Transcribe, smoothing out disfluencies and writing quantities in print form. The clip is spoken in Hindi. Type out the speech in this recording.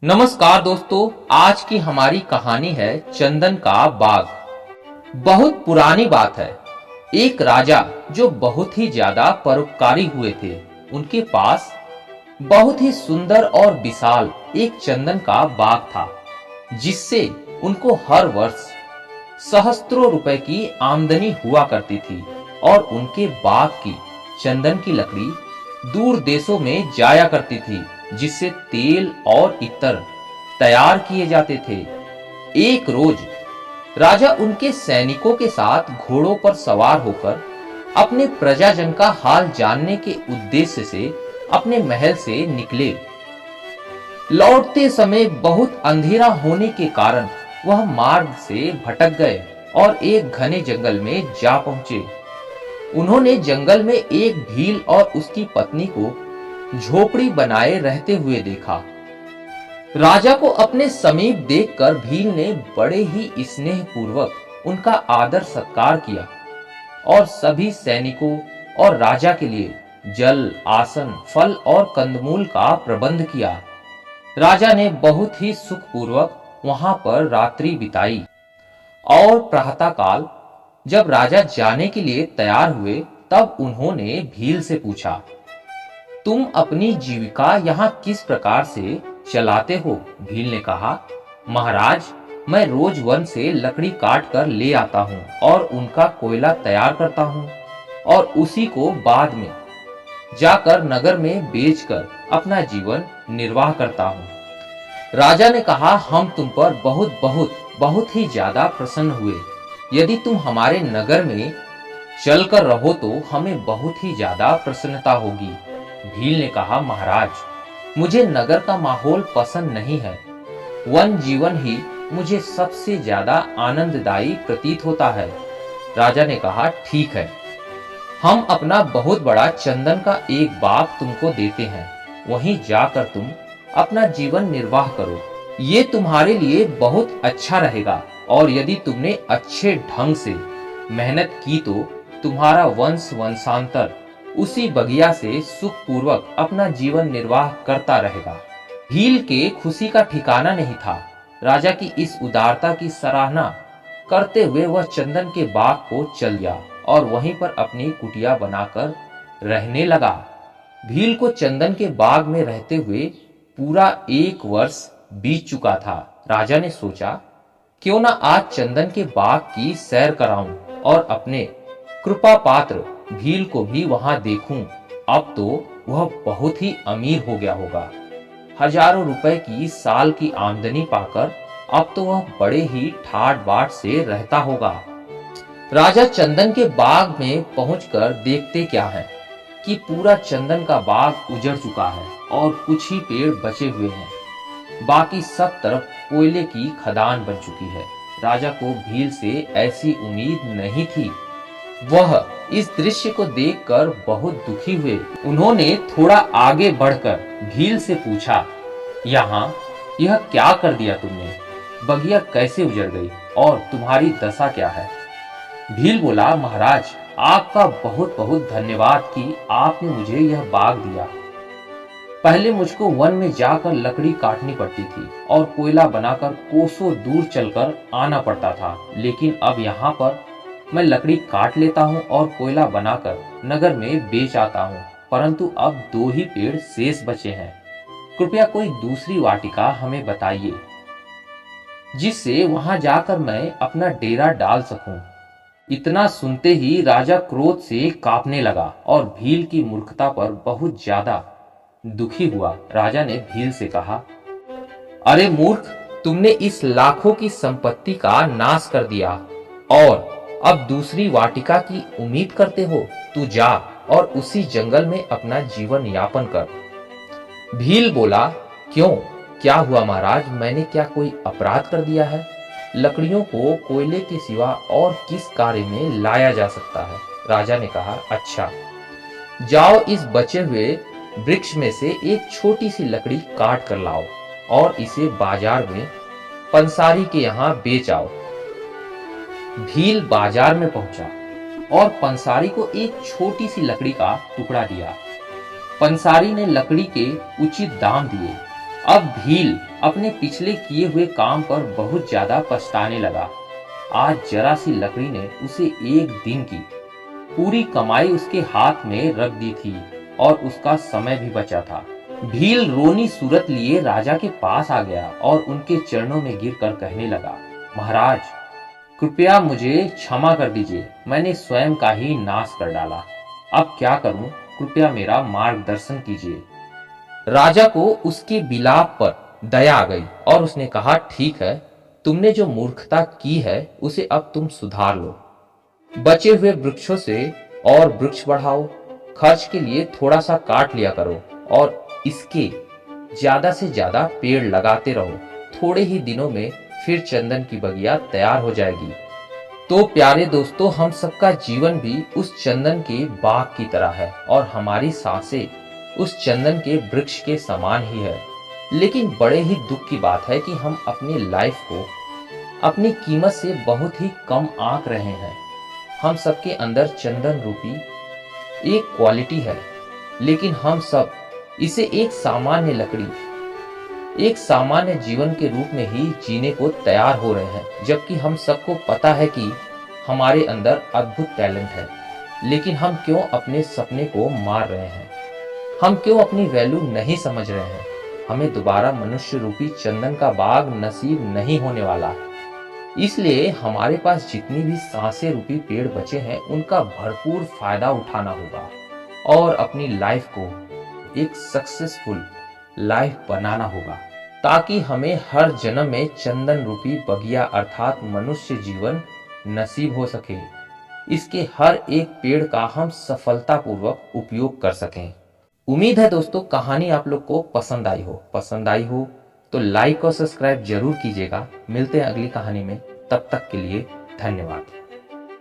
नमस्कार दोस्तों, आज की हमारी कहानी है चंदन का बाग। बहुत पुरानी बात है। एक राजा जो बहुत ही ज्यादा परोपकारी हुए थे, उनके पास बहुत ही सुंदर और विशाल एक चंदन का बाग था, जिससे उनको हर वर्ष सहस्त्रों रुपए की आमदनी हुआ करती थी। और उनके बाग की चंदन की लकड़ी दूर देशों में जाया करती थी, जिससे तेल और इत्र तैयार किए जाते थे। एक रोज राजा उनके सैनिकों के साथ घोड़ों पर सवार होकर अपने प्रजाजन का हाल जानने के उद्देश्य से अपने महल से निकले। लौटते समय बहुत अंधेरा होने के कारण वह मार्ग से भटक गए और एक घने जंगल में जा पहुंचे। उन्होंने जंगल में एक भील और उसकी पत्नी को झोपड़ी बनाए रहते हुए देखा। राजा को अपने समीप देखकर भील ने बड़े ही स्नेह पूर्वक उनका आदर सत्कार किया और सभी सैनिकों और राजा के लिए जल, आसन, फल और कंदमूल का प्रबंध किया। राजा ने बहुत ही सुखपूर्वक वहां पर रात्रि बिताई और प्रातःकाल जब राजा जाने के लिए तैयार हुए, तब उन्होंने भील से पूछा, तुम अपनी जीविका यहाँ किस प्रकार से चलाते हो? भील ने कहा, महाराज, मैं रोज वन से लकड़ी काट कर ले आता हूँ और उनका कोयला तैयार करता हूँ और उसी को बाद में जाकर नगर में बेचकर अपना जीवन निर्वाह करता हूँ। राजा ने कहा, हम तुम पर बहुत बहुत बहुत ही ज्यादा प्रसन्न हुए। यदि तुम हमारे नगर में चलकर रहो तो हमें बहुत ही ज्यादा प्रसन्नता होगी। भील ने कहा, महाराज, मुझे नगर का माहौल पसंद नहीं है। वन जीवन ही मुझे सबसे ज्यादा आनंददायी प्रतीत होता है। राजा ने कहा, ठीक है, हम अपना बहुत बड़ा चंदन का एक बाग तुमको देते हैं। वहीं जाकर तुम अपना जीवन निर्वाह करो। ये तुम्हारे लिए बहुत अच्छा रहेगा और यदि तुमने अच्छे ढंग से मेहनत की तो तुम्हारा वंश वंशांतर उसी बगिया से सुखपूर्वक अपना जीवन निर्वाह करता रहेगा। भील के खुशी का ठिकाना नहीं था। राजा की इस उदारता की सराहना करते हुए वह चंदन के बाग को चल गया और वहीं पर अपनी कुटिया बनाकर रहने लगा। भील को चंदन के बाग में रहते हुए पूरा एक वर्ष बीत चुका था। राजा ने सोचा, क्यों ना आज चंदन के बाग की सैर कराऊं और अपने कृपा पात्र भील को भी वहां देखूं। अब तो वह बहुत ही अमीर हो गया होगा। हजारों रुपए की साल की आमदनी पाकर अब तो वह बड़े ही ठाट बाट से रहता होगा। राजा चंदन के बाग में पहुंचकर देखते क्या है कि पूरा चंदन का बाग उजड़ चुका है और कुछ ही पेड़ बचे हुए हैं। बाकी सब तरफ कोयले की खदान बन चुकी है। राजा को भील से ऐसी उम्मीद नहीं थी। वह इस दृश्य को देखकर बहुत दुखी हुए। उन्होंने थोड़ा आगे बढ़कर भील से पूछा, यहाँ यह क्या कर दिया तुमने? बगिया कैसे उजड़ गई और तुम्हारी दशा क्या है? भील बोला, महाराज, आपका बहुत बहुत धन्यवाद कि आपने मुझे यह बाग दिया। पहले मुझको वन में जाकर लकड़ी काटनी पड़ती थी और कोयला बनाकर कोसों दूर चलकर आना पड़ता था, लेकिन अब यहाँ पर मैं लकड़ी काट लेता हूँ और कोयला बनाकर नगर में बेच आता हूँ। परंतु अब 2 ही पेड़ शेष बचे हैं। कृपया कोई दूसरी वाटिका हमें बताइए, जिससे वहां जाकर मैं अपना डेरा डाल सकूं। इतना सुनते ही राजा क्रोध से कांपने लगा और भील की मूर्खता पर बहुत ज्यादा दुखी हुआ। राजा ने भील से कहा, अरे मूर्ख, तुमने इस लाखों की संपत्ति का नाश कर दिया और अब दूसरी वाटिका की उम्मीद करते हो? तू जा और उसी जंगल में अपना जीवन यापन कर। भील बोला, क्यों, क्या हुआ महाराज? मैंने क्या कोई अपराध कर दिया है? लकड़ियों को कोयले के सिवा और किस कार्य में लाया जा सकता है? राजा ने कहा, अच्छा, जाओ इस बचे हुए वृक्ष में से एक छोटी सी लकड़ी काट कर लाओ और इसे बाजार में पंसारी के यहाँ बेच आओ। भील बाजार में पहुंचा और पंसारी को एक छोटी सी लकड़ी का टुकड़ा दिया। पंसारी ने लकड़ी के उचित दाम दिए। अब भील अपने पिछले किए हुए काम पर बहुत ज्यादा पछताने लगा। आज जरा सी लकड़ी ने उसे एक दिन की पूरी कमाई उसके हाथ में रख दी थी और उसका समय भी बचा था। भील रोनी सूरत लिए राजा के पास आ गया और उनके चरणों में गिरकर कहने लगा, महाराज, कृपया मुझे क्षमा कर दीजिए, मैंने स्वयं का ही नाश कर डाला। अब क्या करूं, कृपया मेरा मार्गदर्शन कीजिए। राजा को उसके विलाप पर दया आ गई और उसने कहा, ठीक है, तुमने जो मूर्खता की है उसे अब तुम सुधार लो। बचे हुए वृक्षों से और वृक्ष बढ़ाओ, खर्च के लिए थोड़ा सा काट लिया करो और इसके ज्यादा से ज्यादा पेड़ लगाते रहो। थोड़े ही दिनों में फिर चंदन की बगिया तैयार हो जाएगी। तो प्यारे दोस्तों, हम सबका जीवन भी उस चंदन के बाग की तरह है और हमारी सांसें उस चंदन के वृक्ष के समान ही है। लेकिन बड़े ही दुख की बात है कि हम अपनी लाइफ को अपनी कीमत से बहुत ही कम आंक रहे हैं। हम सबके अंदर चंदन रूपी एक क्वालिटी है, लेकिन हम सब इसे एक सामान्य लकड़ी, एक सामान्य जीवन के रूप में ही जीने को तैयार हो रहे हैं। जबकि हम सबको पता है कि हमारे अंदर अद्भुत टैलेंट है, लेकिन हम क्यों अपने सपने को मार रहे हैं? हम क्यों अपनी वैल्यू नहीं समझ रहे हैं? हमें दोबारा मनुष्य रूपी चंदन का बाग नसीब नहीं होने वाला। इसलिए हमारे पास जितनी भी सांसें रूपी पेड़ बचे हैं उनका भरपूर फायदा उठाना होगा और अपनी लाइफ को एक सक्सेसफुल लाइफ बनाना होगा, ताकि हमें हर जन्म में चंदन रूपी बगिया अर्थात मनुष्य जीवन नसीब हो सके। इसके हर एक पेड़ का हम सफलतापूर्वक उपयोग कर सकें। उम्मीद है दोस्तों, कहानी आप लोग को पसंद आई हो तो लाइक और सब्सक्राइब जरूर कीजिएगा। मिलते हैं अगली कहानी में, तब तक के लिए धन्यवाद।